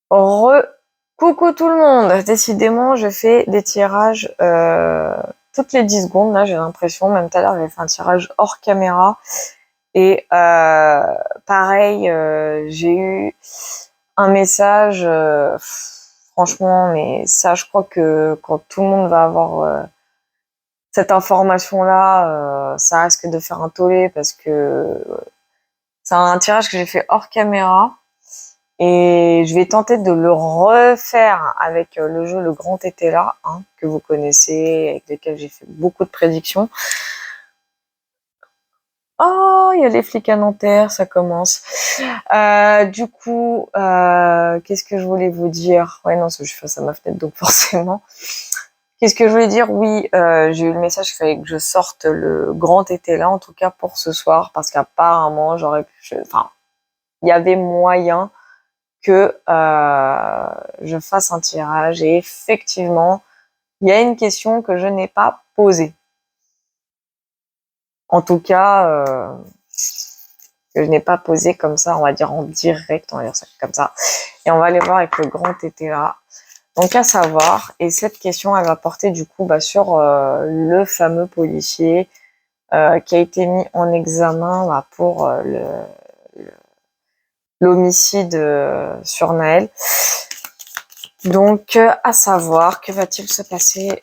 Coucou tout le monde. Décidément, je fais des tirages toutes les 10 secondes. Là, j'ai l'impression. Même tout à l'heure, j'avais fait un tirage hors caméra. Et pareil, j'ai eu un message. Franchement, mais ça, je crois que quand tout le monde va avoir cette information-là, ça risque de faire un tollé parce que c'est un tirage que j'ai fait hors caméra. Et je vais tenter de le refaire avec le jeu Le Grand Été là, hein, que vous connaissez, avec lequel j'ai fait beaucoup de prédictions. Oh, il y a les flics à Nanterre, ça commence. Du coup, qu'est-ce que je voulais vous dire? Ouais, non, je suis face à ma fenêtre, donc forcément. Qu'est-ce que je voulais dire? Oui, j'ai eu le message qu'il fallait que je sorte le Grand Été là, en tout cas pour ce soir, parce qu'apparemment, j'aurais pu... Enfin, il y avait moyen que je fasse un tirage. Et effectivement, il y a une question que je n'ai pas posée. En tout cas, que je n'ai pas posée comme ça, on va dire en direct, on va dire ça comme ça. Et on va aller voir avec le grand été là. Donc à savoir, et cette question, elle va porter du coup sur le fameux policier qui a été mis en examen pour l'homicide sur Naël. Donc, à savoir, que va-t-il se passer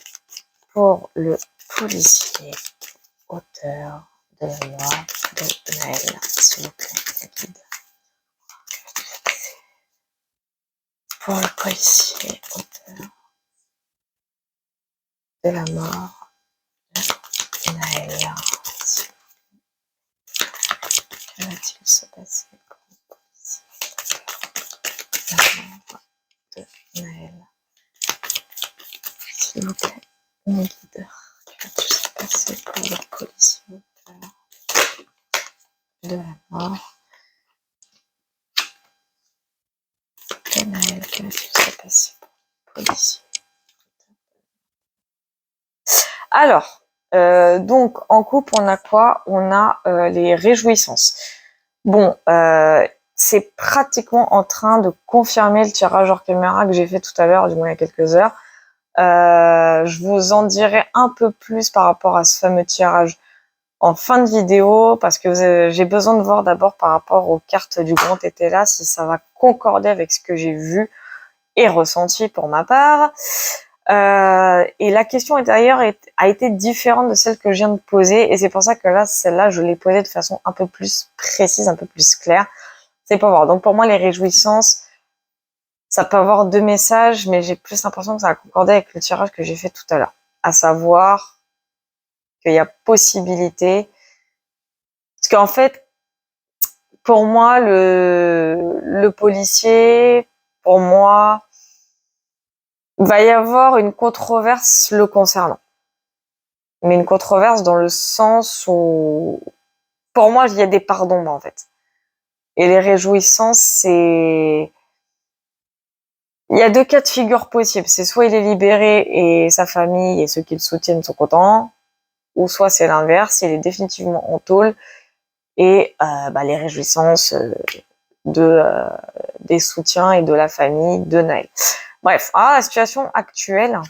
pour le policier auteur de la mort de Naël, s'il vous plaît, guide. Pour le policier auteur de la mort de Naël, que va-t-il se passer pour le policier de la mort de Naël? S'il vous plaît, mon guide. Que va-t-il se passer pour le policier auteur de la mort de Naël? Que va-t-il se passer pour le policier? Alors, donc en couple, on a quoi? On a les réjouissances. Bon, c'est pratiquement en train de confirmer le tirage hors caméra que j'ai fait tout à l'heure, du moins il y a quelques heures. Je vous en dirai un peu plus par rapport à ce fameux tirage en fin de vidéo, parce que j'ai besoin de voir d'abord par rapport aux cartes du grand été là, si ça va concorder avec ce que j'ai vu et ressenti pour ma part. Et la question intérieure a été différente de celle que je viens de poser, et c'est pour ça que là, celle-là, je l'ai posée de façon un peu plus précise, un peu plus claire. C'est pour voir. Donc pour moi, les réjouissances, ça peut avoir deux messages, mais j'ai plus l'impression que ça va concorder avec le tirage que j'ai fait tout à l'heure. À savoir qu'il y a possibilité. Parce qu'en fait, pour moi, le policier, pour moi, il va y avoir une controverse le concernant. Mais une controverse dans le sens où, pour moi, il y a des parts d'ombre, en fait. Et les réjouissances, c'est... Il y a deux cas de figure possibles. C'est soit il est libéré et sa famille et ceux qui le soutiennent sont contents, ou soit c'est l'inverse, il est définitivement en tôle et les réjouissances des soutiens et de la famille de Naël. Bref, la situation actuelle,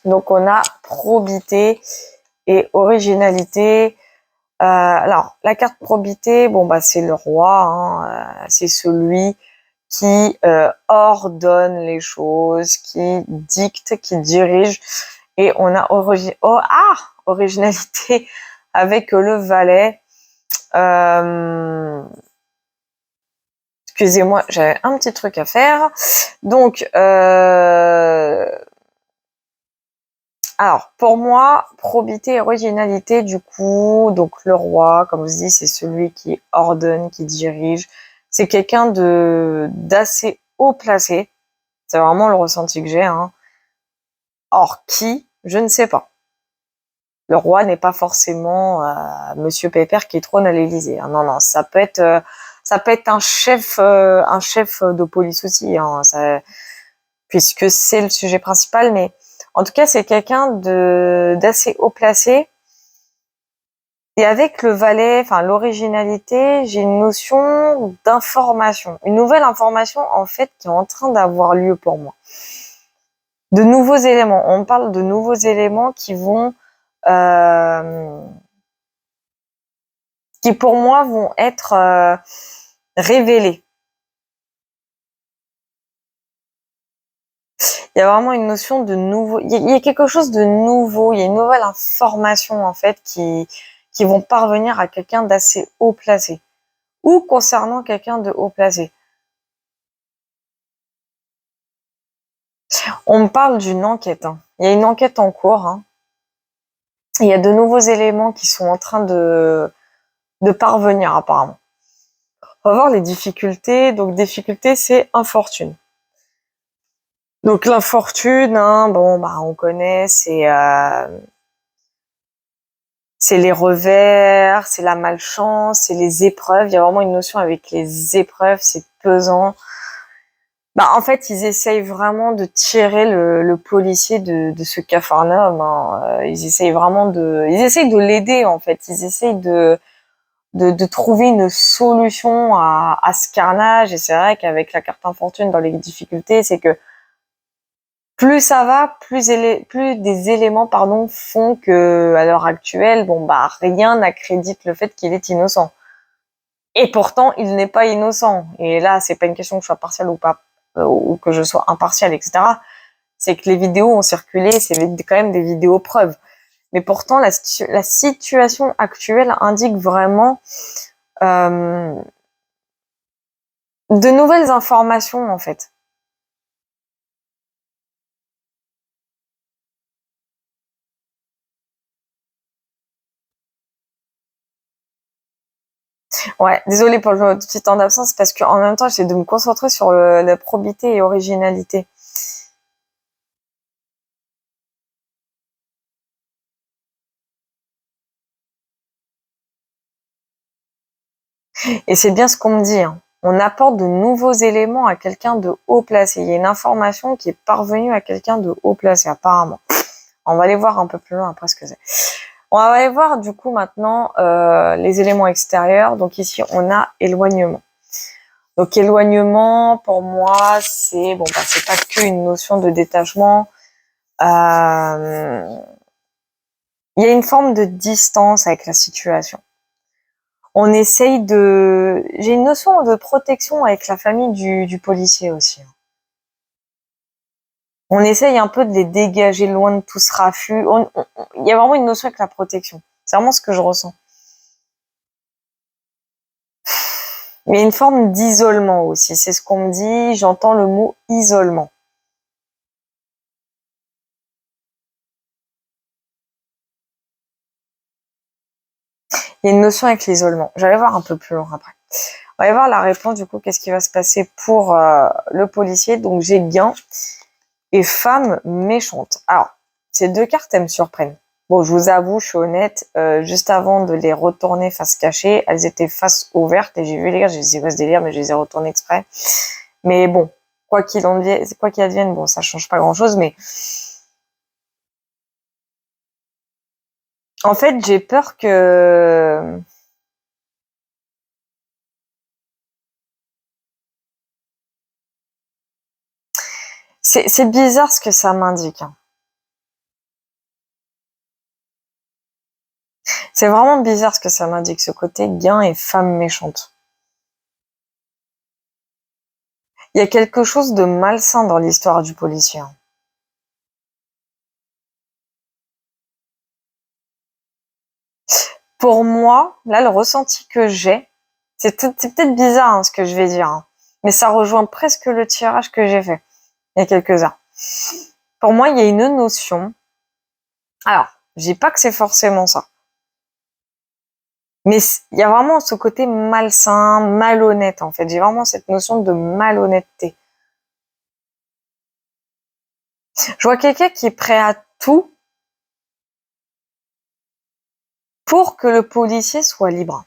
donc on a probité et originalité. Alors, la carte probité, c'est le roi, hein, c'est celui qui ordonne les choses, qui dicte, qui dirige. Et on a originalité avec le valet. Excusez-moi, j'avais un petit truc à faire. Donc, alors, pour moi, probité et originalité, du coup, donc le roi, comme je dis, c'est celui qui ordonne, qui dirige. C'est quelqu'un d'assez haut placé. C'est vraiment le ressenti que j'ai. Hein. Or, qui? Je ne sais pas. Le roi n'est pas forcément Monsieur Pépère qui trône à l'Élysée. Hein. Non, non, ça peut être un chef de police aussi, hein, puisque c'est le sujet principal. Mais en tout cas, c'est quelqu'un d'assez haut placé Et avec le valet, enfin l'originalité, j'ai une notion d'information, une nouvelle information en fait qui est en train d'avoir lieu pour moi. De nouveaux éléments, on parle de nouveaux éléments qui pour moi vont être révélés. Il y a vraiment une notion de nouveau, il y a quelque chose de nouveau, il y a une nouvelle information en fait qui vont parvenir à quelqu'un d'assez haut placé ou concernant quelqu'un de haut placé. On me parle d'une enquête. Hein. Il y a une enquête en cours. Hein. Il y a de nouveaux éléments qui sont en train de parvenir apparemment. On va voir les difficultés. Donc difficulté, c'est infortune. Donc l'infortune, hein, bon bah on connaît, c'est les revers, c'est la malchance, c'est les épreuves. Il y a vraiment une notion avec les épreuves, c'est pesant. Bah, en fait, ils essayent vraiment de tirer le policier de ce capharnaüm. Hein. Ils essayent vraiment ils essayent de l'aider en fait. Ils essayent de trouver une solution à ce carnage. Et c'est vrai qu'avec la carte infortune dans les difficultés, c'est que plus ça va, plus des éléments, pardon, font que à l'heure actuelle, bon bah rien n'accrédite le fait qu'il est innocent. Et pourtant, il n'est pas innocent. Et là, c'est pas une question que je sois partial ou pas, ou que je sois impartial, etc. C'est que les vidéos ont circulé, c'est quand même des vidéos preuves. Mais pourtant, la situation actuelle indique vraiment de nouvelles informations, en fait. Ouais, désolée pour le petit temps d'absence, parce qu'en même temps, j'essaie de me concentrer sur la probité et originalité. Et c'est bien ce qu'on me dit. Hein. On apporte de nouveaux éléments à quelqu'un de haut placé. Il y a une information qui est parvenue à quelqu'un de haut placé, apparemment. On va aller voir un peu plus loin après ce que c'est. On va aller voir du coup maintenant les éléments extérieurs. Donc ici, on a éloignement. Donc éloignement, pour moi, c'est bon, bah, c'est pas qu'une notion de détachement. Il y a une forme de distance avec la situation. On essaye j'ai une notion de protection avec la famille du policier aussi. On essaye un peu de les dégager loin de tout ce raffut. Il y a vraiment une notion avec la protection. C'est vraiment ce que je ressens. Mais il y a une forme d'isolement aussi. C'est ce qu'on me dit. J'entends le mot isolement. Il y a une notion avec l'isolement. J'allais voir un peu plus loin après. On va aller voir la réponse du coup. Qu'est-ce qui va se passer pour le policier? Donc j'ai gain et femme méchante. Alors, ces deux cartes, elles me surprennent. Bon, je vous avoue, je suis honnête, juste avant de les retourner face cachée, elles étaient face ouverte et j'ai vu les gars, j'ai dit c'est quoi ce délire, mais je les ai retournées exprès. Mais bon, quoi qu'il advienne, bon, ça change pas grand chose, mais en fait, j'ai peur que c'est bizarre ce que ça m'indique. Hein. C'est vraiment bizarre ce que ça m'indique, ce côté gain et femme méchante. Il y a quelque chose de malsain dans l'histoire du policier. Hein. Pour moi, là, le ressenti que j'ai, c'est peut-être bizarre hein, ce que je vais dire, hein, mais ça rejoint presque le tirage que j'ai fait il y a quelques heures. Pour moi, il y a une notion. Alors, je dis pas que c'est forcément ça, mais il y a vraiment ce côté malsain, malhonnête en fait. J'ai vraiment cette notion de malhonnêteté. Je vois quelqu'un qui est prêt à tout pour que le policier soit libre.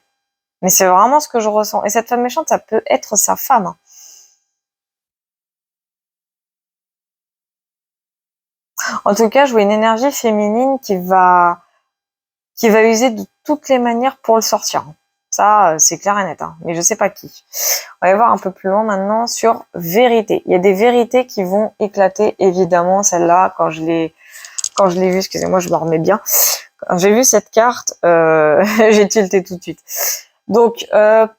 Mais c'est vraiment ce que je ressens. Et cette femme méchante, ça peut être sa femme. Hein. En tout cas, je vois une énergie féminine qui va user de toutes les manières pour le sortir. Ça, c'est clair et net, hein, mais je sais pas qui. On va aller voir un peu plus loin maintenant sur vérité. Il y a des vérités qui vont éclater, évidemment. Celle-là, quand je l'ai vue, excusez-moi, je me remets bien. Quand j'ai vu cette carte, j'ai tilté tout de suite. Donc,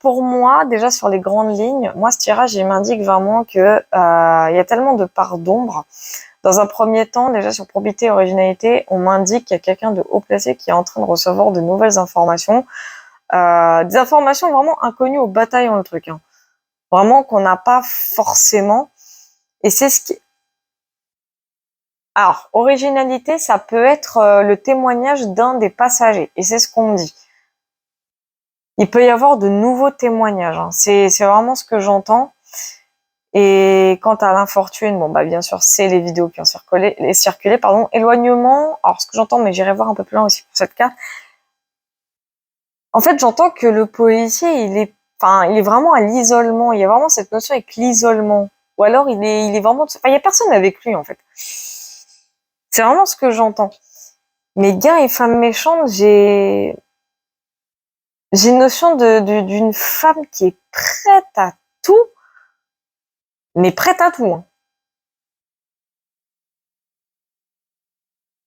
pour moi, déjà sur les grandes lignes, moi, ce tirage, il m'indique vraiment que il y a tellement de parts d'ombre. Dans un premier temps, déjà sur probité et originalité, on m'indique qu'il y a quelqu'un de haut placé qui est en train de recevoir de nouvelles informations. Des informations vraiment inconnues au bataillon, le truc. Hein. Vraiment qu'on n'a pas forcément. Et c'est ce qui... Alors, originalité, ça peut être le témoignage d'un des passagers. Et c'est ce qu'on me dit. Il peut y avoir de nouveaux témoignages. Hein. C'est vraiment ce que j'entends. Et quant à l'infortune, bon bah bien sûr c'est les vidéos qui ont circulé, pardon. Éloignement, alors ce que j'entends, mais j'irai voir un peu plus loin aussi pour cette carte. En fait, j'entends que le policier, il est vraiment à l'isolement. Il y a vraiment cette notion avec l'isolement. Ou alors il est vraiment, enfin il y a personne avec lui en fait. C'est vraiment ce que j'entends. Mais gars et femmes méchantes, j'ai une notion d'une femme qui est prête à tout, mais prête à tout. Hein.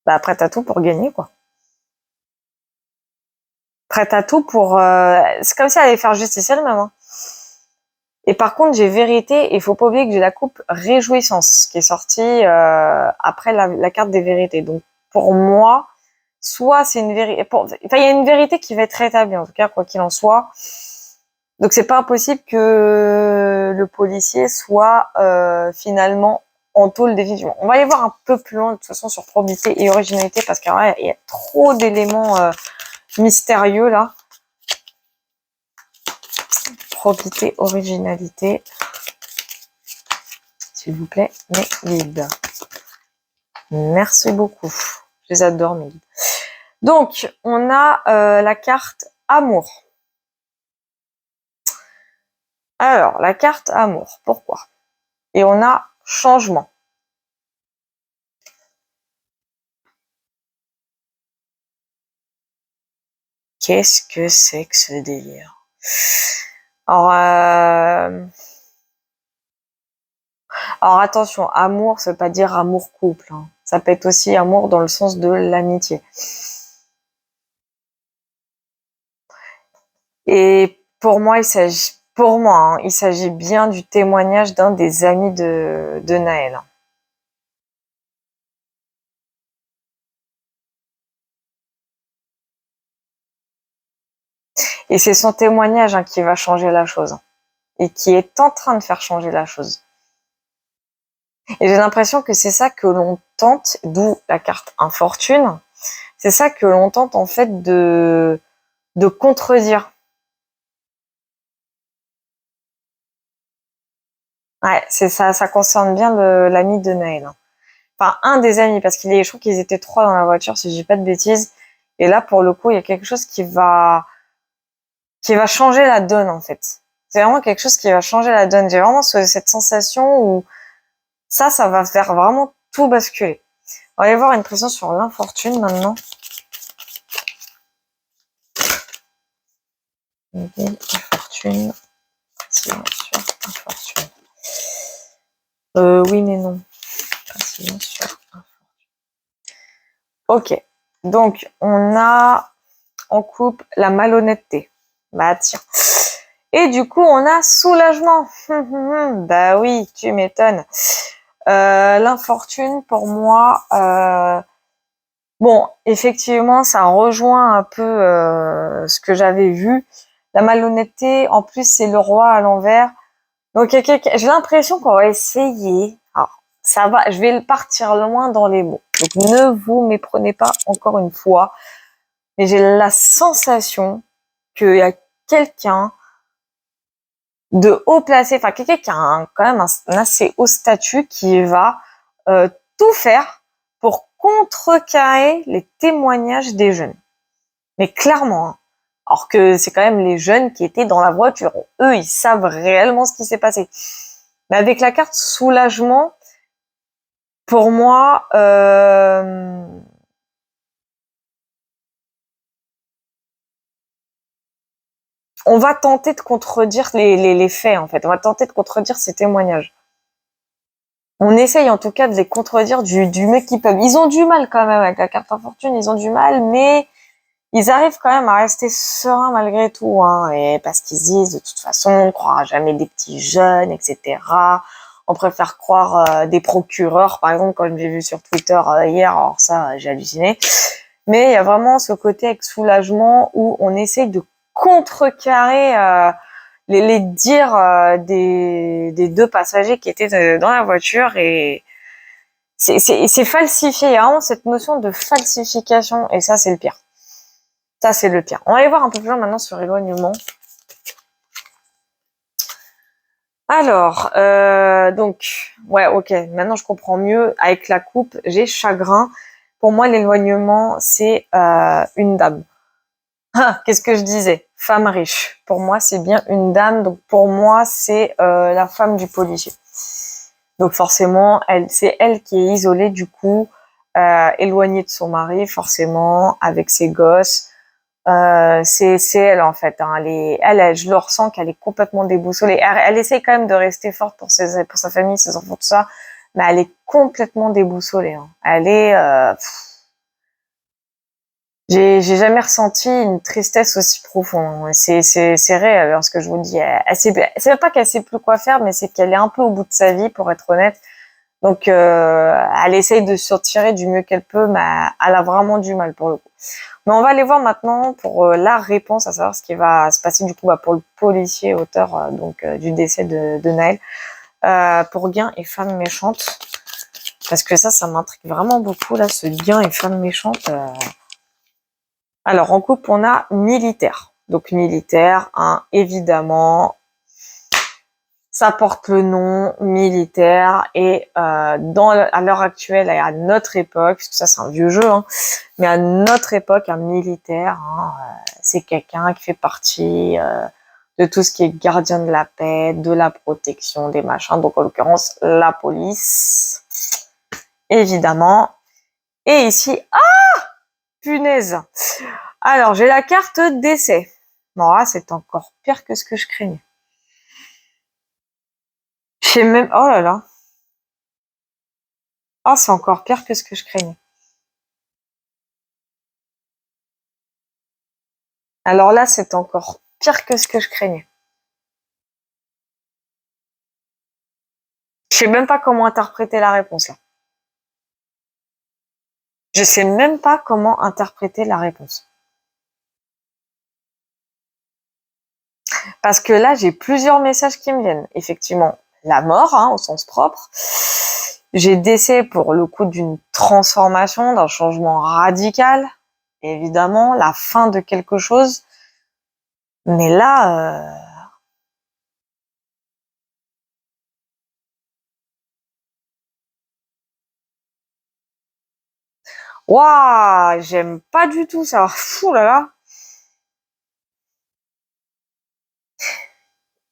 Bah prête à tout pour gagner quoi. Prête à tout pour... c'est comme si elle allait faire justice elle-même. Hein. Et par contre, j'ai vérité, et il faut pas oublier que j'ai la coupe réjouissance, qui est sortie après la carte des vérités. Donc pour moi, soit c'est une vérité... Enfin, il y a une vérité qui va être rétablie, en tout cas, quoi qu'il en soit. Donc c'est pas impossible que le policier soit finalement en tôle définitivement. On va aller voir un peu plus loin, de toute façon, sur probité et originalité, parce qu'il y a trop d'éléments mystérieux, là. Probité, originalité. S'il vous plaît, mes guides. Merci beaucoup. Je les adore, mes guides. Donc, on a la carte amour. Alors, la carte amour, pourquoi? Et on a changement. Qu'est-ce que c'est que ce délire? Alors attention, amour, ça veut pas dire amour couple. Hein. Ça peut être aussi amour dans le sens de l'amitié. Et pour moi, il s'agit bien du témoignage d'un des amis de Naël. Et c'est son témoignage qui va changer la chose. Et qui est en train de faire changer la chose. Et j'ai l'impression que c'est ça que l'on tente, d'où la carte infortune, c'est ça que l'on tente en fait de contredire. Ouais, c'est ça, ça concerne bien l'ami de Naël. Enfin, un des amis, parce je trouve qu'ils étaient 3 dans la voiture, si je dis pas de bêtises. Et là, pour le coup, il y a quelque chose qui va changer la donne, en fait. C'est vraiment quelque chose qui va changer la donne. J'ai vraiment cette sensation où ça va faire vraiment tout basculer. On va aller voir une pression sur l'infortune maintenant. Infortune. Sur infortune. Oui, mais non. Sur infortune. Ok. Donc, on a en couple la malhonnêteté. Bah, tiens. Et du coup, on a soulagement. Bah oui, tu m'étonnes. L'infortune, pour moi, bon, effectivement, ça rejoint un peu ce que j'avais vu. La malhonnêteté, en plus, c'est le roi à l'envers. Donc, j'ai l'impression qu'on va essayer. Alors, ça va, je vais partir loin dans les mots. Donc, ne vous méprenez pas encore une fois. Mais j'ai la sensation qu'il y a quelqu'un de haut placé, enfin quelqu'un qui a quand même un assez haut statut qui va tout faire pour contrecarrer les témoignages des jeunes. Mais clairement, hein. Alors que c'est quand même les jeunes qui étaient dans la voiture. Eux, ils savent réellement ce qui s'est passé. Mais avec la carte soulagement, pour moi, on va tenter de contredire les faits, en fait. On va tenter de contredire ces témoignages. On essaye en tout cas de les contredire du mieux qu'ils peuvent. Ils ont du mal quand même avec la carte infortune, ils ont du mal, mais ils arrivent quand même à rester sereins malgré tout, hein, et parce qu'ils disent de toute façon, on ne croira jamais des petits jeunes, etc. On préfère croire des procureurs, par exemple, comme j'ai vu sur Twitter hier, alors ça, j'ai halluciné. Mais il y a vraiment ce côté avec soulagement où on essaye de contrecarrer les dires des deux passagers qui étaient dans la voiture, et c'est falsifié. Il y a vraiment cette notion de falsification, et ça, c'est le pire. Ça, c'est le pire. On va aller voir un peu plus loin maintenant sur éloignement. Alors, donc, ouais, ok, maintenant je comprends mieux. Avec la coupe, j'ai chagrin. Pour moi, l'éloignement, c'est une dame. Ah, qu'est-ce que je disais? Femme riche. Pour moi, c'est bien une dame. Donc, pour moi, c'est la femme du policier. Donc, forcément, c'est elle qui est isolée, du coup, éloignée de son mari, forcément, avec ses gosses. C'est elle en fait. Hein. Elle, je le ressens qu'elle est complètement déboussolée. Elle essaye quand même de rester forte pour sa famille, ses enfants, tout ça, mais elle est complètement déboussolée. Hein. Elle est. J'ai jamais ressenti une tristesse aussi profonde. Hein. C'est réel. Hein, ce que je vous dis. C'est même pas qu'elle sait plus quoi faire, mais c'est qu'elle est un peu au bout de sa vie, pour être honnête. Donc, elle essaye de se tirer du mieux qu'elle peut, mais elle a vraiment du mal pour le coup. Mais on va aller voir maintenant pour la réponse, à savoir ce qui va se passer du coup pour le policier auteur du décès de Naël, pour gain et femme méchante, parce que ça m'intrigue vraiment beaucoup là, ce gain et femme méchante. Alors en couple on a militaire, donc militaire, hein, évidemment. Ça porte le nom militaire, et à l'heure actuelle et à notre époque, parce que ça c'est un vieux jeu, hein, mais à notre époque, un militaire, hein, c'est quelqu'un qui fait partie de tout ce qui est gardien de la paix, de la protection, des machins, donc en l'occurrence la police, évidemment. Et ici, punaise. Alors j'ai la carte décès. Bon là c'est encore pire que ce que je craignais. Je sais même, oh là là. Ah, c'est encore pire que ce que je craignais. Alors là, c'est encore pire que ce que je craignais. Je sais même pas comment interpréter la réponse là. Je sais même pas comment interpréter la réponse. Parce que là, j'ai plusieurs messages qui me viennent. Effectivement, la mort, hein, au sens propre. J'ai décès pour le coup d'une transformation, d'un changement radical. Évidemment, la fin de quelque chose. Mais là, waouh, j'aime pas du tout ça. Fou là là.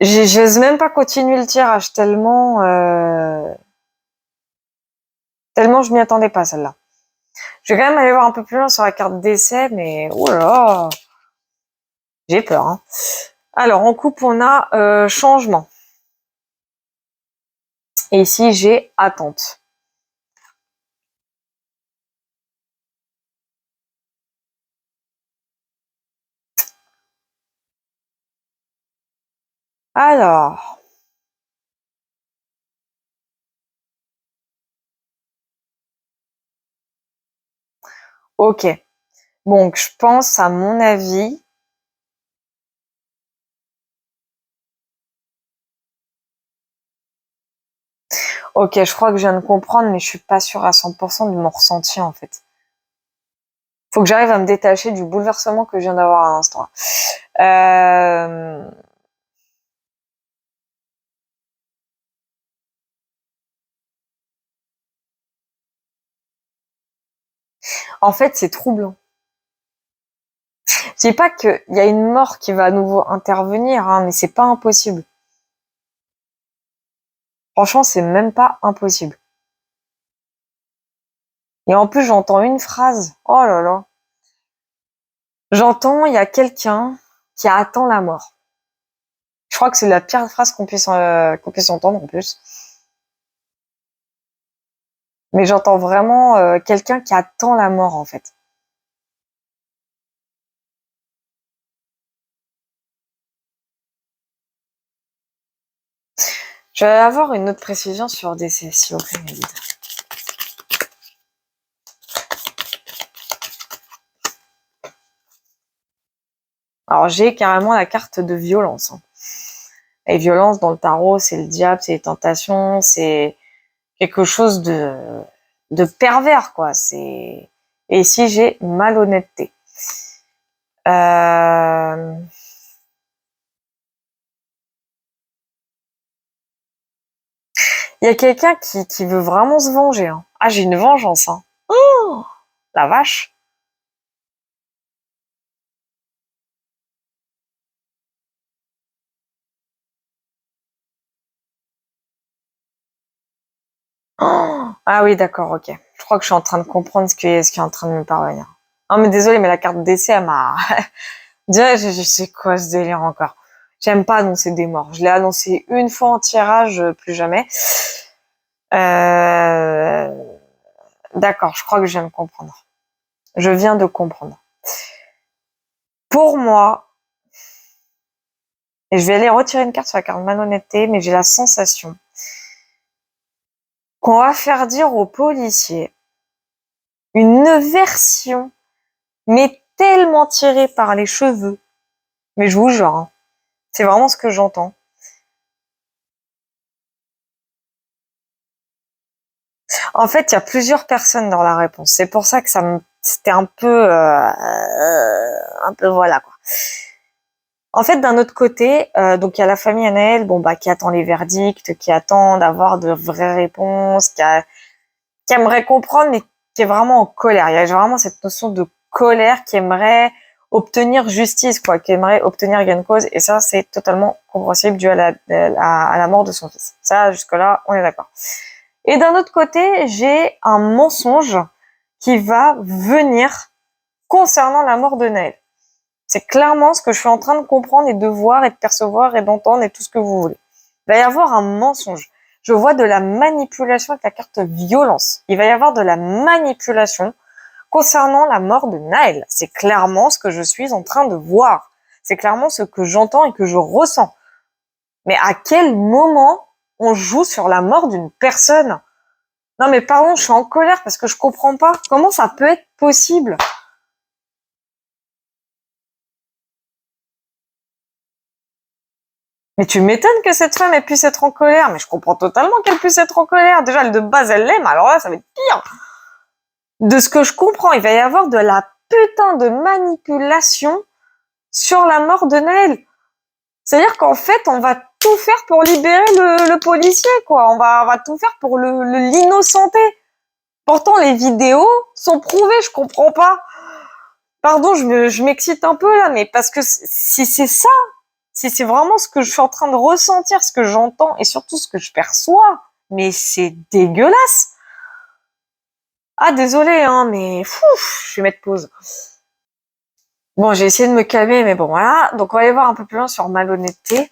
J'ose même pas continuer le tirage tellement je m'y attendais pas celle-là. Je vais quand même aller voir un peu plus loin sur la carte d'essai, mais oh là là, j'ai peur. Hein. Alors en coupe on a changement, et ici j'ai attente. Alors, ok. Donc je pense à mon avis. Ok, je crois que je viens de comprendre, mais je suis pas sûre à 100% de mon ressenti en fait. Faut que j'arrive à me détacher du bouleversement que je viens d'avoir à l'instant. Euh... En fait, c'est troublant. Je dis pas qu'il y a une mort qui va à nouveau intervenir, hein, mais c'est pas impossible. Franchement, c'est même pas impossible. Et en plus, j'entends une phrase. Oh là là. J'entends, il y a quelqu'un qui attend la mort. Je crois que c'est la pire phrase qu'on puisse entendre en plus. Mais j'entends vraiment quelqu'un qui attend la mort en fait. Je vais avoir une autre précision sur décès, s'il vous plaît, Mélida. Alors j'ai carrément la carte de violence. Hein. Et violence dans le tarot, c'est le diable, c'est les tentations, c'est quelque chose de pervers, quoi. C'est et ici j'ai malhonnêteté. Il y a quelqu'un qui veut vraiment se venger. Hein. Ah, j'ai une vengeance. Hein. Oh, la vache. Oh, ah oui, d'accord, ok. Je crois que je suis en train de comprendre ce qui est en train de me parvenir. Non, mais désolé, mais la carte d'essai, elle m'a... Déjà, je sais quoi ce délire encore. J'aime pas annoncer des morts. Je l'ai annoncé une fois en tirage, plus jamais. Euh... D'accord, je crois que je viens de comprendre. Je viens de comprendre. Pour moi, et je vais aller retirer une carte sur la carte malhonnêteté, mais j'ai la sensation qu'on va faire dire aux policiers une version, mais tellement tirée par les cheveux. Mais je vous jure, hein, c'est vraiment ce que j'entends. En fait, il y a plusieurs personnes dans la réponse. C'est pour ça que c'était un peu voilà quoi. En fait, d'un autre côté, donc il y a la famille Anaël, bon bah qui attend les verdicts, qui attend d'avoir de vraies réponses, qui aimerait comprendre, mais qui est vraiment en colère. Il y a vraiment cette notion de colère qui aimerait obtenir justice, quoi, qui aimerait obtenir gain de cause, et ça, c'est totalement compréhensible dû à la mort de son fils. Ça, jusque-là, on est d'accord. Et d'un autre côté, j'ai un mensonge qui va venir concernant la mort de Naël. C'est clairement ce que je suis en train de comprendre et de voir et de percevoir et d'entendre et tout ce que vous voulez. Il va y avoir un mensonge. Je vois de la manipulation avec la carte violence. Il va y avoir de la manipulation concernant la mort de Naël. C'est clairement ce que je suis en train de voir. C'est clairement ce que j'entends et que je ressens. Mais à quel moment on joue sur la mort d'une personne? Non mais pardon, je suis en colère parce que je comprends pas. Comment ça peut être possible? Mais tu m'étonnes que cette femme ait puisse être en colère. Mais je comprends totalement qu'elle puisse être en colère. Déjà, de base, elle l'aime. Alors là, ça va être pire. De ce que je comprends, il va y avoir de la putain de manipulation sur la mort de Naël. C'est-à-dire qu'en fait, on va tout faire pour libérer le policier, quoi. On va tout faire pour l'innocenter. Pourtant, les vidéos sont prouvées, je comprends pas. Pardon, je m'excite un peu là, mais parce que si c'est ça, si c'est vraiment ce que je suis en train de ressentir, ce que j'entends et surtout ce que je perçois, mais c'est dégueulasse. Ah désolé, hein, mais je vais mettre pause. Bon, j'ai essayé de me calmer, mais bon voilà. Donc on va aller voir un peu plus loin sur malhonnêteté,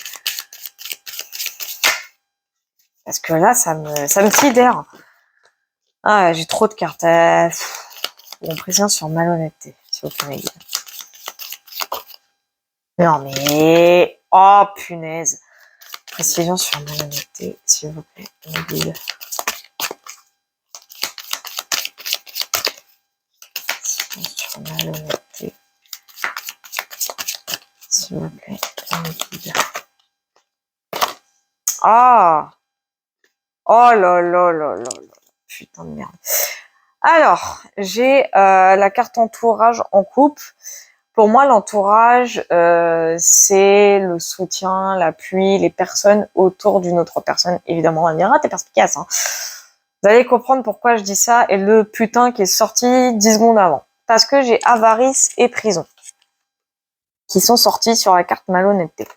parce que là ça me sidère. Ah, j'ai trop de cartes. Bon, précision sur malhonnêteté, s'il vous plaît. Non mais oh punaise. Précision sur malhonnêteté, s'il vous plaît. Mobile. Sur malhonnêteté. S'il vous plaît. Mobile. Ah! Oh là là là là là. Putain de merde. Alors, j'ai la carte entourage en couple. Pour moi, l'entourage, c'est le soutien, l'appui, les personnes autour d'une autre personne. Évidemment, on dira, t'es perspicace. Hein. Vous allez comprendre pourquoi je dis ça. Et le putain qui est sorti 10 secondes avant. Parce que j'ai avarice et prison. Qui sont sortis sur la carte malhonnêteté.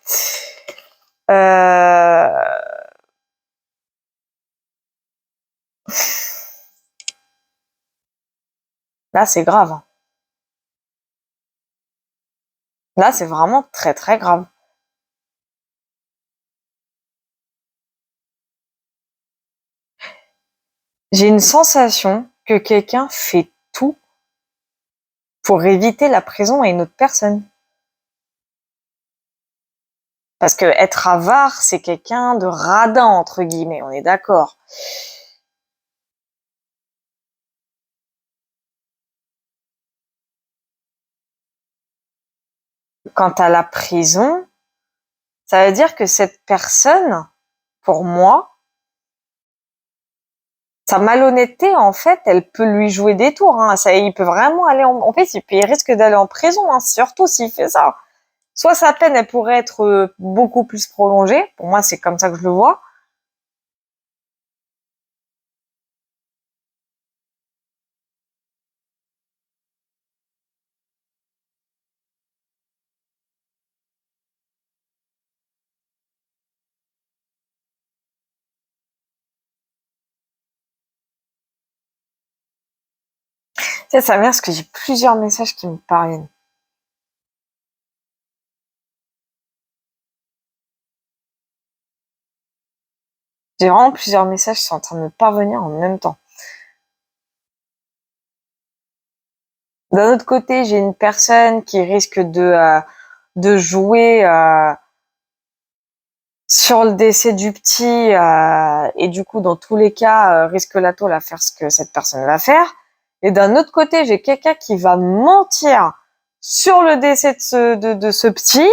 Là, c'est grave. Là, c'est vraiment très très grave. J'ai une sensation que quelqu'un fait tout pour éviter la prison à une autre personne. Parce que être avare, c'est quelqu'un de radin, entre guillemets, on est d'accord. Quant à la prison, ça veut dire que cette personne, pour moi, sa malhonnêteté, en fait, elle peut lui jouer des tours. Hein. Ça, il peut vraiment aller en fait, il risque d'aller en prison, hein, surtout s'il fait ça. Soit sa peine, elle pourrait être beaucoup plus prolongée. Pour moi, c'est comme ça que je le vois. C'est ça vient parce que j'ai plusieurs messages qui me parviennent. J'ai vraiment plusieurs messages qui sont en train de me parvenir en même temps. D'un autre côté, j'ai une personne qui risque de jouer sur le décès du petit et du coup, dans tous les cas, risque la tôle à faire ce que cette personne va faire. Et d'un autre côté, j'ai quelqu'un qui va mentir sur le décès de ce petit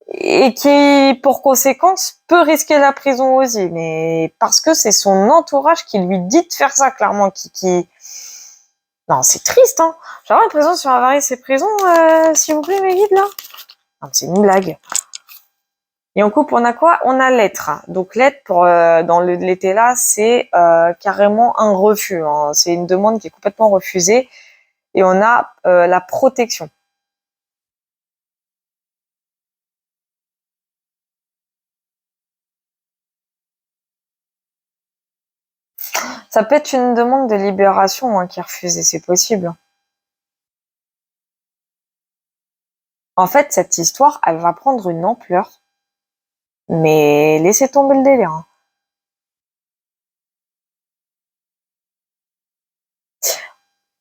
et qui, pour conséquence, peut risquer la prison aussi. Mais parce que c'est son entourage qui lui dit de faire ça, clairement, Non, c'est triste, hein. J'ai vraiment l'impression sur avarier ses prisons, s'il vous plaît, mes guides, là. Non, c'est une blague. Et en couple, on a quoi? On a l'être. Donc l'être, pour dans l'été là, c'est carrément un refus. Hein. C'est une demande qui est complètement refusée. Et on a la protection. Ça peut être une demande de libération hein, qui est refusée, c'est possible. En fait, cette histoire, elle va prendre une ampleur. Mais laissez tomber le délire. Hein.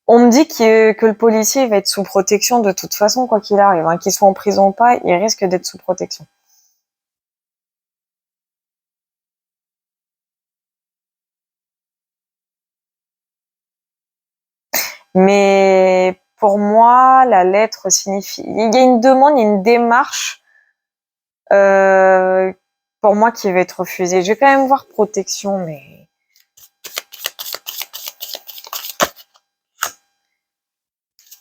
On me dit que le policier va être sous protection de toute façon, quoi qu'il arrive. Hein. Qu'il soit en prison ou pas, il risque d'être sous protection. Mais pour moi, la lettre signifie... Il y a une demande, il y a une démarche euh, pour moi qui va être refusée. Je vais quand même voir protection, mais...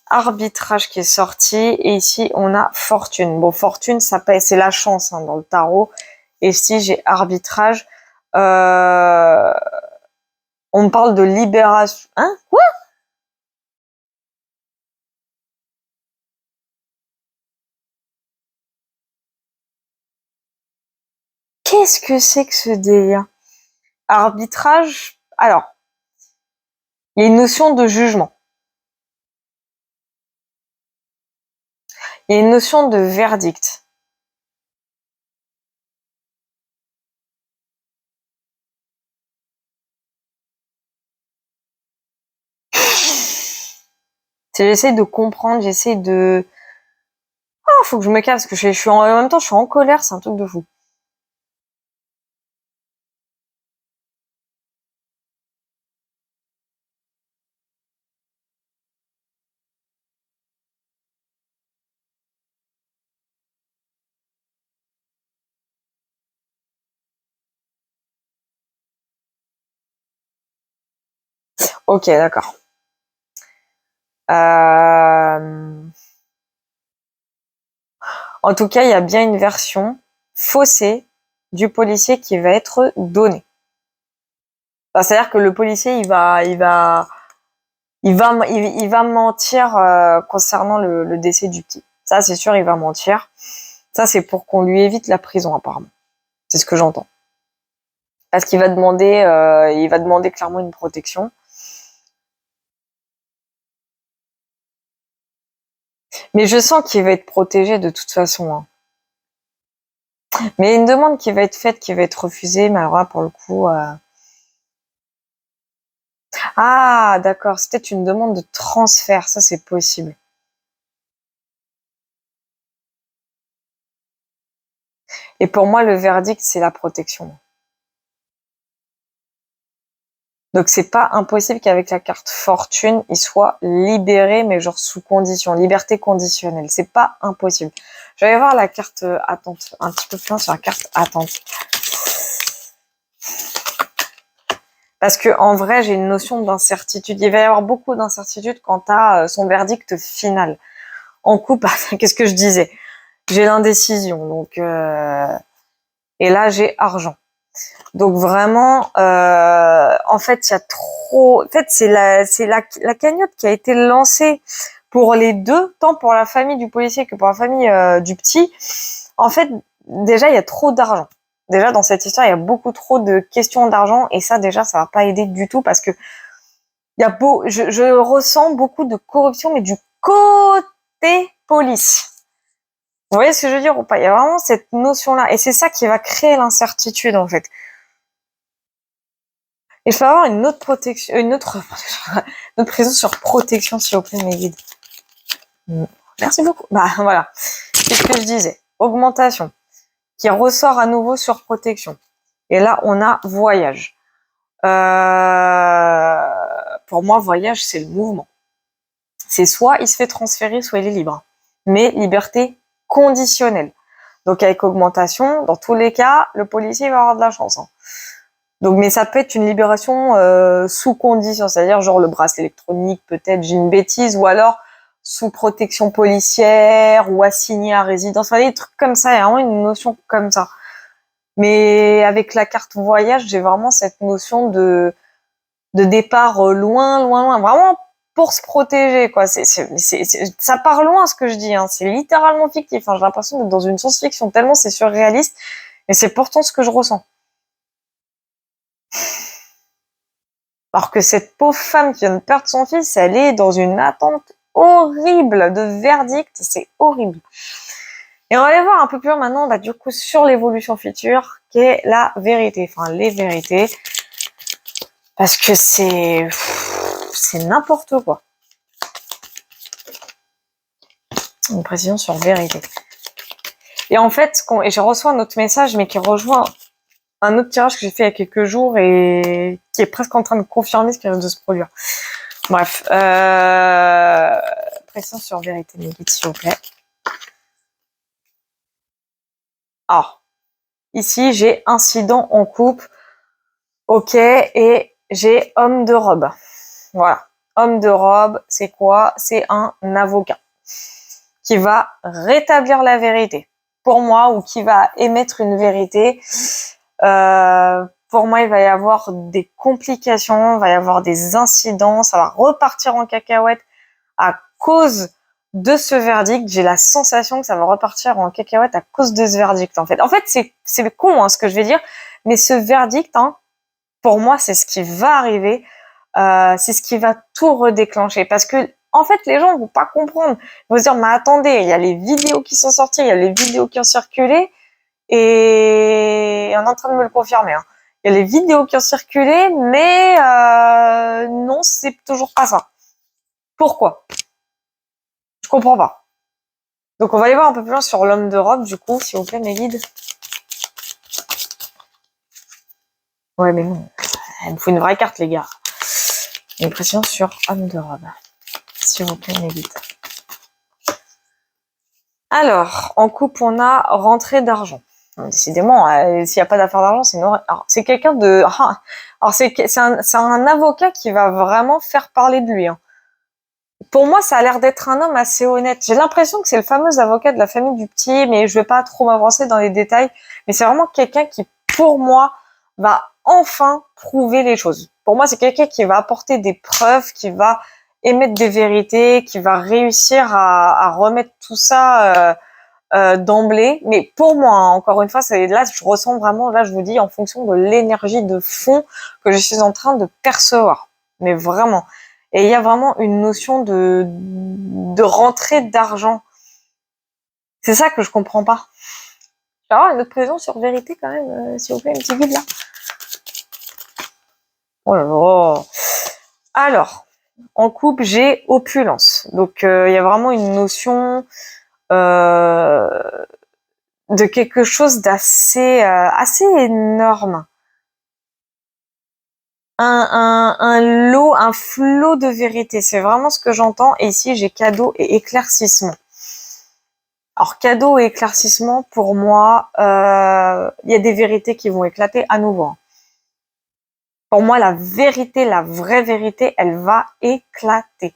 Arbitrage qui est sorti. Et ici, on a fortune. Bon, fortune, ça c'est la chance hein, dans le tarot. Et ici, j'ai arbitrage. On me parle de libération. Hein? Quoi? Qu'est-ce que c'est que ce délire? Arbitrage. Alors, il y a une notion de jugement. Il y a une notion de verdict. J'essaie de comprendre, j'essaie de... Oh, faut que je me calme parce que je suis en même temps, je suis en colère, c'est un truc de fou. Ok, d'accord. Euh... En tout cas, il y a bien une version faussée du policier qui va être donnée. Enfin, c'est-à-dire que le policier, il va mentir concernant le décès du petit. Ça, c'est sûr, il va mentir. Ça, c'est pour qu'on lui évite la prison, apparemment. C'est ce que j'entends. Parce qu'il il va demander clairement une protection. Mais je sens qu'il va être protégé de toute façon. Hein. Mais il y a une demande qui va être faite, qui va être refusée, mais alors là, pour le coup, Ah, d'accord, c'est peut-être une demande de transfert, ça c'est possible. Et pour moi, le verdict, c'est la protection. Donc c'est pas impossible qu'avec la carte fortune, il soit libéré, mais genre sous condition, liberté conditionnelle. C'est pas impossible. Je vais voir la carte attente, un petit peu plus loin sur la carte attente. Parce que en vrai, j'ai une notion d'incertitude. Il va y avoir beaucoup d'incertitudes quant à son verdict final. En couple, qu'est-ce que je disais? J'ai l'indécision, donc et là j'ai argent. Donc vraiment, en fait, il y a trop. En fait, c'est la cagnotte qui a été lancée pour les deux, tant pour la famille du policier que pour la famille du petit. En fait, déjà, il y a trop d'argent. Déjà, dans cette histoire, il y a beaucoup trop de questions d'argent et ça, déjà, ça va pas aider du tout parce que il y a je ressens beaucoup de corruption, mais du côté police. Vous voyez ce que je veux dire ou pas? Il y a vraiment cette notion-là et c'est ça qui va créer l'incertitude en fait. Il faut avoir une autre protection, une autre présence sur protection, s'il vous plaît, mes guides. Merci beaucoup. Bah voilà. C'est ce que je disais. Augmentation qui ressort à nouveau sur protection. Et là, on a voyage. Pour moi, voyage, c'est le mouvement. C'est soit il se fait transférer, soit il est libre. Mais liberté conditionnelle. Donc avec augmentation, dans tous les cas, le policier va avoir de la chance. Hein. Donc, mais ça peut être une libération sous condition, c'est-à-dire genre le bracelet électronique, peut-être, j'ai une bêtise, ou alors sous protection policière ou assigné à résidence, enfin, des trucs comme ça, il y a vraiment une notion comme ça. Mais avec la carte voyage, j'ai vraiment cette notion de départ loin, loin, loin, vraiment pour se protéger, quoi. Ça part loin ce que je dis, hein. C'est littéralement fictif. Hein. J'ai l'impression d'être dans une science-fiction tellement c'est surréaliste, mais c'est pourtant ce que je ressens. Alors que cette pauvre femme qui vient de perdre son fils, elle est dans une attente horrible de verdict, c'est horrible. Et on va aller voir un peu plus loin maintenant, bah, du coup, sur l'évolution future, qui est la vérité, enfin les vérités, parce que c'est n'importe quoi. Une précision sur vérité. Et en fait, et je reçois un autre message, mais qui rejoint un autre tirage que j'ai fait il y a quelques jours et qui est presque en train de confirmer ce qui vient de se produire. Bref, précision sur vérité, mes guides, s'il vous plaît. Alors, ici, j'ai incident en couple, ok, et j'ai homme de robe. Voilà, homme de robe, c'est quoi? C'est un avocat qui va rétablir la vérité pour moi ou qui va émettre une vérité. Pour moi, il va y avoir des complications, il va y avoir des incidents, ça va repartir en cacahuète à cause de ce verdict. J'ai la sensation que ça va repartir en cacahuète à cause de ce verdict, en fait. En fait, c'est con, hein, ce que je vais dire, mais ce verdict, hein, pour moi, c'est ce qui va arriver, c'est ce qui va tout redéclencher. Parce que, en fait, les gens vont pas comprendre. Ils vont se dire, mais attendez, il y a les vidéos qui sont sorties, il y a les vidéos qui ont circulé, et on est en train de me le confirmer. Hein. Il y a les vidéos qui ont circulé, mais non, c'est toujours pas ça. Pourquoi? Je comprends pas. Donc on va aller voir un peu plus loin sur l'homme de robe, du coup, s'il vous plaît, mes guides. Ouais, mais non. Il me faut une vraie carte, les gars. Une pression sur homme de robe. S'il vous plaît, mes guides. Alors, en couple, on a rentrée d'argent. Décidément, s'il n'y a pas d'affaire d'argent, c'est une horreur. Alors, c'est quelqu'un de... Alors, c'est un avocat qui va vraiment faire parler de lui. Hein. Pour moi, ça a l'air d'être un homme assez honnête. J'ai l'impression que c'est le fameux avocat de la famille du petit, mais je vais pas trop m'avancer dans les détails. Mais c'est vraiment quelqu'un qui, pour moi, va enfin prouver les choses. Pour moi, c'est quelqu'un qui va apporter des preuves, qui va émettre des vérités, qui va réussir à remettre tout ça d'emblée. Mais pour moi, hein, encore une fois, là, je ressens vraiment, là, je vous dis, en fonction de l'énergie de fond que je suis en train de percevoir. Mais vraiment. Et il y a vraiment une notion de rentrée d'argent. C'est ça que je comprends pas. Je vais avoir une autre précision sur vérité quand même, s'il vous plaît, un petit guide là. Oh là là. Alors, en couple, j'ai opulence. Donc, il y a vraiment une notion euh, de quelque chose d'assez assez énorme. Un flot de vérité. C'est vraiment ce que j'entends. Et ici, j'ai cadeau et éclaircissement. Alors, cadeau et éclaircissement, pour moi, il y a des vérités qui vont éclater à nouveau. Pour moi, la vérité, la vraie vérité, elle va éclater.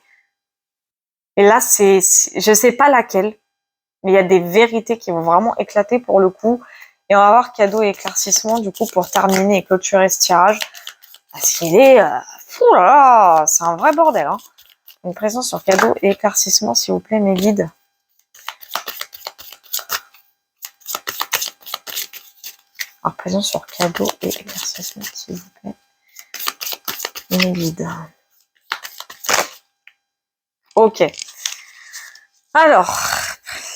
Et là, je sais pas laquelle, mais il y a des vérités qui vont vraiment éclater pour le coup. Et on va voir cadeau et éclaircissement, du coup, pour terminer et clôturer ce tirage. Parce qu'il est, fou là là, c'est un vrai bordel, hein. Une présence sur cadeau et éclaircissement, s'il vous plaît, mes guides. Alors, présence sur cadeau et éclaircissement, s'il vous plaît. Mes guides. Ok. Alors,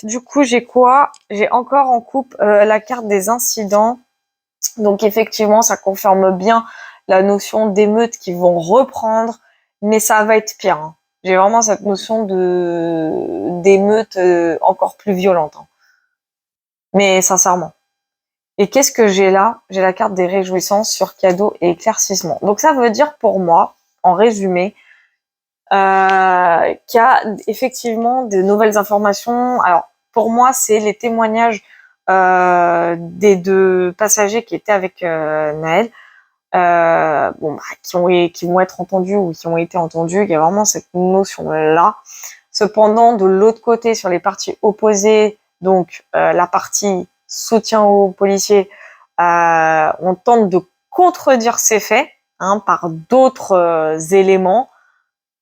du coup, j'ai quoi? J'ai encore en coupe la carte des incidents. Donc, effectivement, ça confirme bien la notion d'émeutes qui vont reprendre, mais ça va être pire, hein. J'ai vraiment cette notion d'émeute encore plus violente, hein. Mais sincèrement. Et qu'est-ce que j'ai là? J'ai la carte des réjouissances sur cadeau et éclaircissement. Donc ça veut dire pour moi, en résumé, qu'il y a effectivement de nouvelles informations. Alors pour moi, c'est les témoignages des deux passagers qui étaient avec Naël, qui vont être entendus ou qui ont été entendus. Il y a vraiment cette notion-là. Cependant, de l'autre côté, sur les parties opposées, donc la partie soutien aux policiers, on tente de contredire ces faits, hein, par d'autres éléments,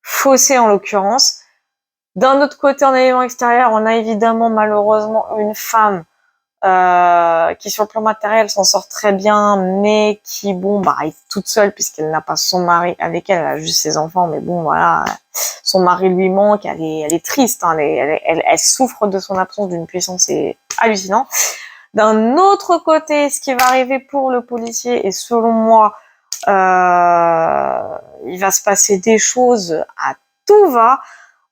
faussés en l'occurrence. D'un autre côté, en élément extérieur, on a évidemment malheureusement une femme qui sur le plan matériel s'en sort très bien, mais qui est toute seule puisqu'elle n'a pas son mari avec elle, elle a juste ses enfants, mais bon voilà, son mari lui manque, elle est triste, hein, elle souffre de son absence d'une puissance hallucinante. D'un autre côté, ce qui va arriver pour le policier, et selon moi, il va se passer des choses à tout va.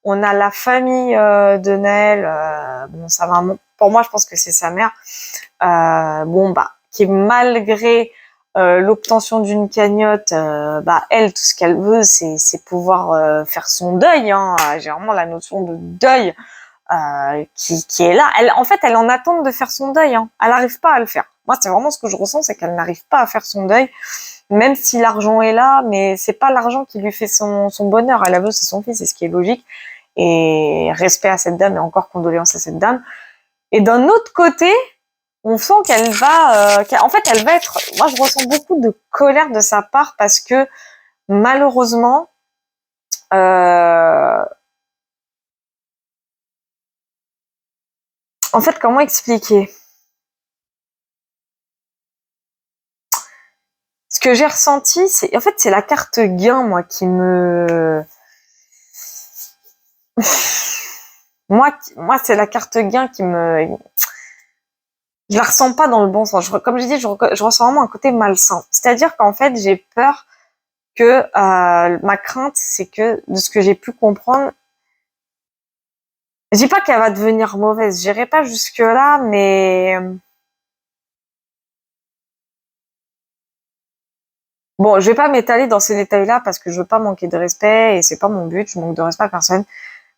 On a la famille de Naël, sa maman, pour moi je pense que c'est sa mère, qui malgré l'obtention d'une cagnotte, elle, tout ce qu'elle veut, c'est pouvoir faire son deuil, hein. J'ai vraiment la notion de deuil qui est là. Elle, en fait, elle est en attente de faire son deuil, hein. Elle n'arrive pas à le faire. Moi, c'est vraiment ce que je ressens, c'est qu'elle n'arrive pas à faire son deuil, même si l'argent est là, mais c'est pas l'argent qui lui fait son bonheur. Elle a veut, c'est son fils, c'est ce qui est logique. Et respect à cette dame et encore condoléances à cette dame. Et d'un autre côté, on sent qu'elle va, en fait, elle va être. Moi, je ressens beaucoup de colère de sa part parce que malheureusement, en fait, comment expliquer? Ce que j'ai ressenti, c'est la carte gain, moi, qui me, moi, c'est la carte gain qui me, je la ressens pas dans le bon sens. Comme je dis, je ressens vraiment un côté malsain. C'est-à-dire qu'en fait, j'ai peur que ma crainte, c'est que de ce que j'ai pu comprendre, je dis pas qu'elle va devenir mauvaise, j'irai pas jusque là, mais bon, je vais pas m'étaler dans ces détails-là parce que je veux pas manquer de respect et c'est pas mon but, je manque de respect à personne.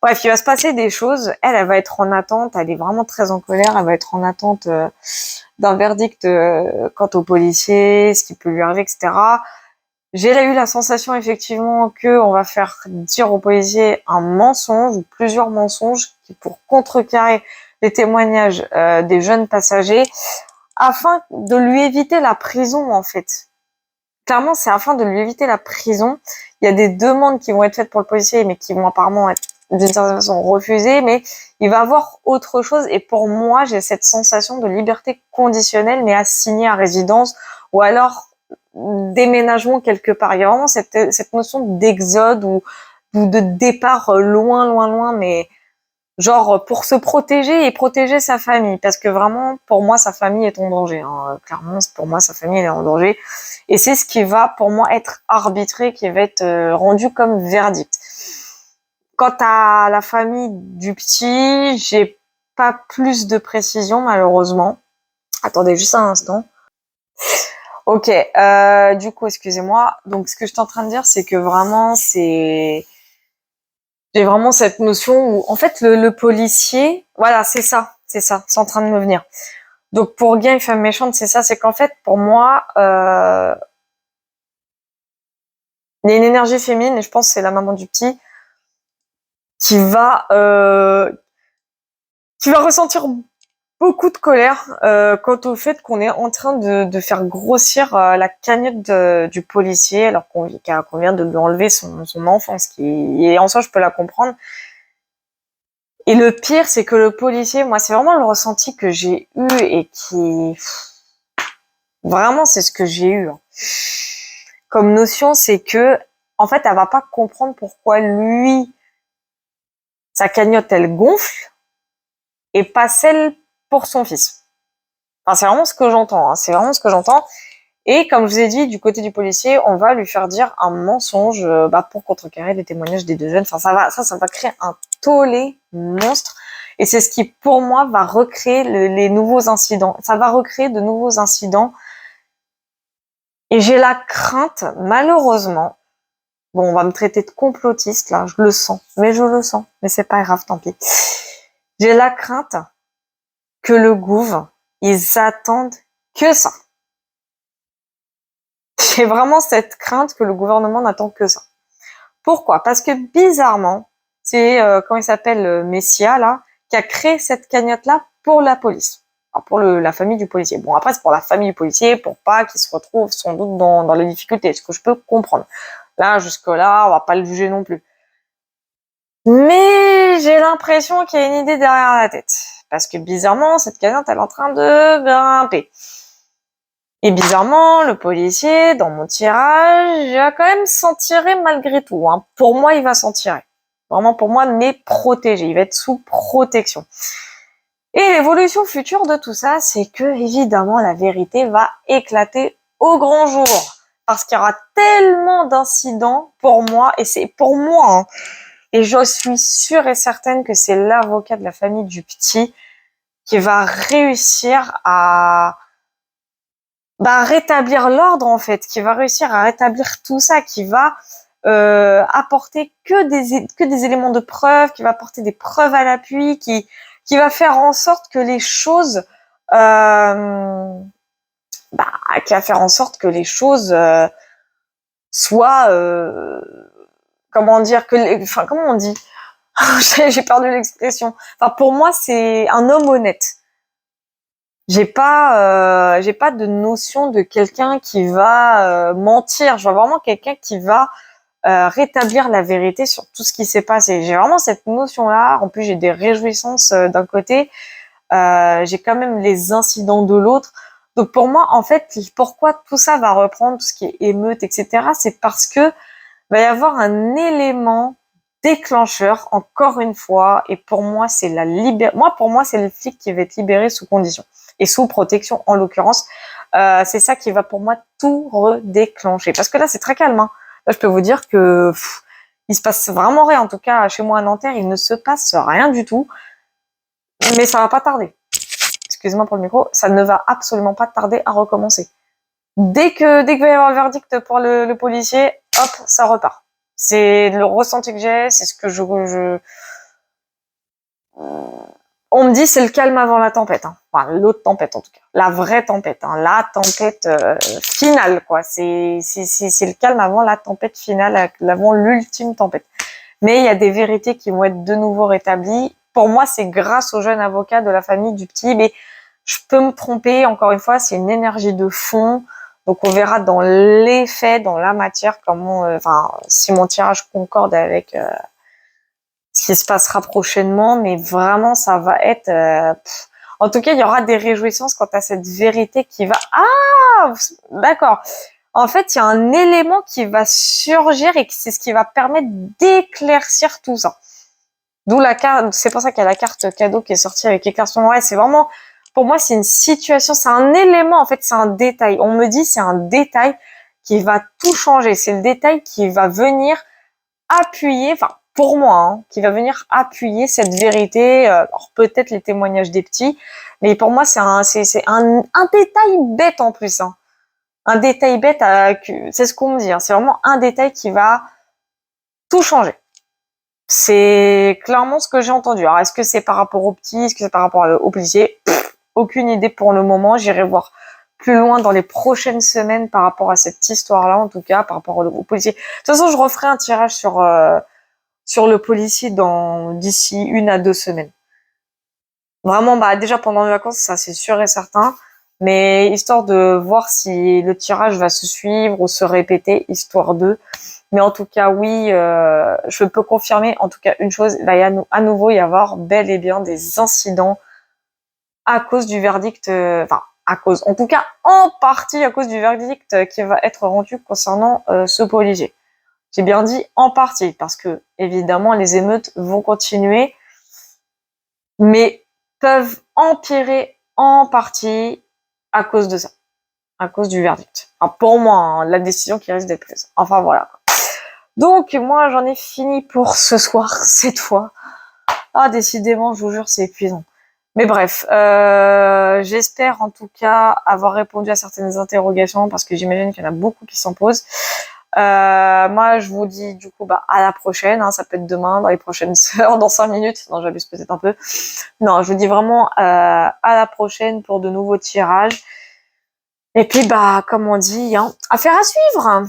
Bref, il va se passer des choses. Elle va être en attente. Elle est vraiment très en colère. Elle va être en attente d'un verdict quant au policier, ce qui peut lui arriver, etc. J'ai eu la sensation effectivement que on va faire dire au policier un mensonge ou plusieurs mensonges pour contrecarrer les témoignages des jeunes passagers afin de lui éviter la prison en fait. Clairement, c'est afin de lui éviter la prison. Il y a des demandes qui vont être faites pour le policier mais qui vont apparemment être d'une certaine façon refusées, mais il va avoir autre chose et pour moi, j'ai cette sensation de liberté conditionnelle mais assignée à résidence ou alors déménagement quelque part. Il y a vraiment cette notion d'exode ou de départ loin, loin, loin, mais genre pour se protéger et protéger sa famille, parce que vraiment, pour moi, sa famille est en danger. Hein. Clairement, pour moi, sa famille elle est en danger, et c'est ce qui va, pour moi, être arbitré, qui va être rendu comme verdict. Quant à la famille du petit, j'ai pas plus de précision, malheureusement. Attendez juste un instant. Ok, du coup, excusez-moi. Donc, ce que je suis en train de dire, c'est que vraiment, j'ai vraiment cette notion où, en fait, le policier, voilà, c'est en train de me venir. Donc, pour Gain, femme méchante, c'est ça, c'est qu'en fait, pour moi, il y a une énergie féminine, et je pense que c'est la maman du petit, qui va, ressentir beaucoup de colère quant au fait qu'on est en train de faire grossir la cagnotte du policier alors qu'on vient de lui enlever son enfance, qui et en soi je peux la comprendre. Et le pire c'est que le policier, moi c'est vraiment le ressenti que j'ai eu et qui vraiment c'est ce que j'ai eu hein, comme notion, c'est que en fait elle va pas comprendre pourquoi lui sa cagnotte elle gonfle et pas celle pour son fils. Enfin, c'est vraiment ce que j'entends, hein, c'est vraiment ce que j'entends. Et comme je vous ai dit, du côté du policier, on va lui faire dire un mensonge pour contrecarrer les témoignages des deux jeunes. Enfin, ça va créer un tollé monstre. Et c'est ce qui, pour moi, va recréer les nouveaux incidents. Ça va recréer de nouveaux incidents. Et j'ai la crainte, malheureusement, bon, on va me traiter de complotiste, là, je le sens. Mais je le sens. Mais c'est pas grave, tant pis. J'ai la crainte que le gouv, ils attendent que ça. J'ai vraiment cette crainte que le gouvernement n'attend que ça. Pourquoi? Parce que bizarrement, c'est comment il s'appelle Messia là, qui a créé cette cagnotte-là pour la police, enfin, pour la famille du policier. Bon après c'est pour la famille du policier, pour pas qu'il se retrouve sans doute dans les difficultés, ce que je peux comprendre. Là jusque là, on va pas le juger non plus. Mais j'ai l'impression qu'il y a une idée derrière la tête, parce que bizarrement cette cagnotte elle est en train de grimper. Et bizarrement, le policier, dans mon tirage, il va quand même s'en tirer malgré tout. Hein. Pour moi, il va s'en tirer. Vraiment, pour moi, mais protégé. Il va être sous protection. Et l'évolution future de tout ça, c'est que, évidemment, la vérité va éclater au grand jour. Parce qu'il y aura tellement d'incidents pour moi, et c'est pour moi, hein, et je suis sûre et certaine que c'est l'avocat de la famille du petit qui va réussir à rétablir l'ordre en fait, qui va réussir à rétablir tout ça, qui va apporter que des éléments de preuve, qui va apporter des preuves à l'appui, qui va faire en sorte que les choses qui va faire en sorte que les choses soient comment dire comment on dit j'ai perdu l'expression. Enfin pour moi c'est un homme honnête. J'ai pas de notion de quelqu'un qui va mentir. Je vois vraiment quelqu'un qui va rétablir la vérité sur tout ce qui s'est passé. J'ai vraiment cette notion-là. En plus, j'ai des réjouissances d'un côté. J'ai quand même les incidents de l'autre. Donc pour moi, en fait, pourquoi tout ça va reprendre, tout ce qui est émeute, etc., c'est parce que va y avoir un élément déclencheur, encore une fois, et pour moi, c'est pour moi, c'est le flic qui va être libéré sous condition et sous protection en l'occurrence. C'est ça qui va pour moi tout redéclencher. Parce que là, c'est très calme. Hein. Là, je peux vous dire que il se passe vraiment rien. En tout cas, chez moi à Nanterre, il ne se passe rien du tout. Mais ça va pas tarder. Excusez-moi pour le micro, ça ne va absolument pas tarder à recommencer. Dès qu'il va y avoir le verdict pour le policier, hop, ça repart. C'est le ressenti que j'ai, c'est ce que on me dit c'est le calme avant la tempête. Hein. Enfin, l'autre tempête en tout cas. La vraie tempête. Hein. La tempête finale, quoi. C'est le calme avant la tempête finale, avant l'ultime tempête. Mais il y a des vérités qui vont être de nouveau rétablies. Pour moi, c'est grâce au jeune avocat de la famille du petit. Mais je peux me tromper. Encore une fois, c'est une énergie de fond. Donc, on verra dans les faits, dans la matière, comment, si mon tirage concorde avec ce qui se passera prochainement, mais vraiment, ça va être... En tout cas, il y aura des réjouissances quant à cette vérité qui va... Ah, d'accord. En fait, il y a un élément qui va surgir et c'est ce qui va permettre d'éclaircir tout ça. D'où la carte, c'est pour ça qu'il y a la carte cadeau qui est sortie avec les cartons. Ouais, c'est vraiment, pour moi, c'est une situation, c'est un élément, en fait, c'est un détail. On me dit, c'est un détail qui va tout changer. C'est le détail qui va venir appuyer, enfin, pour moi, hein, qui va venir appuyer cette vérité. Alors, peut-être les témoignages des petits, mais pour moi, c'est un détail bête en plus, hein. Un détail bête, c'est ce qu'on me dit, hein. C'est vraiment un détail qui va tout changer. C'est clairement ce que j'ai entendu. Alors, est-ce que c'est par rapport aux petits, est-ce que c'est par rapport au policier? Aucune idée pour le moment. J'irai voir plus loin dans les prochaines semaines par rapport à cette histoire-là, en tout cas, par rapport au policier. De toute façon, je referai un tirage sur le policier d'ici 1 à 2 semaines. Vraiment, bah, déjà pendant les vacances, ça c'est sûr et certain. Mais histoire de voir si le tirage va se suivre ou se répéter, histoire de. Mais en tout cas, oui, je peux confirmer en tout cas une chose, il va à nouveau y avoir bel et bien des incidents à cause du verdict, enfin à cause, en tout cas en partie à cause du verdict qui va être rendu concernant ce policier. J'ai bien dit en partie parce que évidemment les émeutes vont continuer, mais peuvent empirer en partie à cause de ça, à cause du verdict. Enfin, pour moi, hein, la décision qui risque d'être prise. Enfin voilà. Donc moi j'en ai fini pour ce soir, cette fois. Ah décidément, je vous jure, c'est épuisant. Mais bref, j'espère en tout cas avoir répondu à certaines interrogations parce que j'imagine qu'il y en a beaucoup qui s'en posent. Moi je vous dis du coup bah à la prochaine, hein, ça peut être demain, dans les prochaines heures, dans 5 minutes. Non, j'abuse peut-être un peu. Non, je vous dis vraiment à la prochaine pour de nouveaux tirages. Et puis bah comme on dit, hein, affaire à suivre.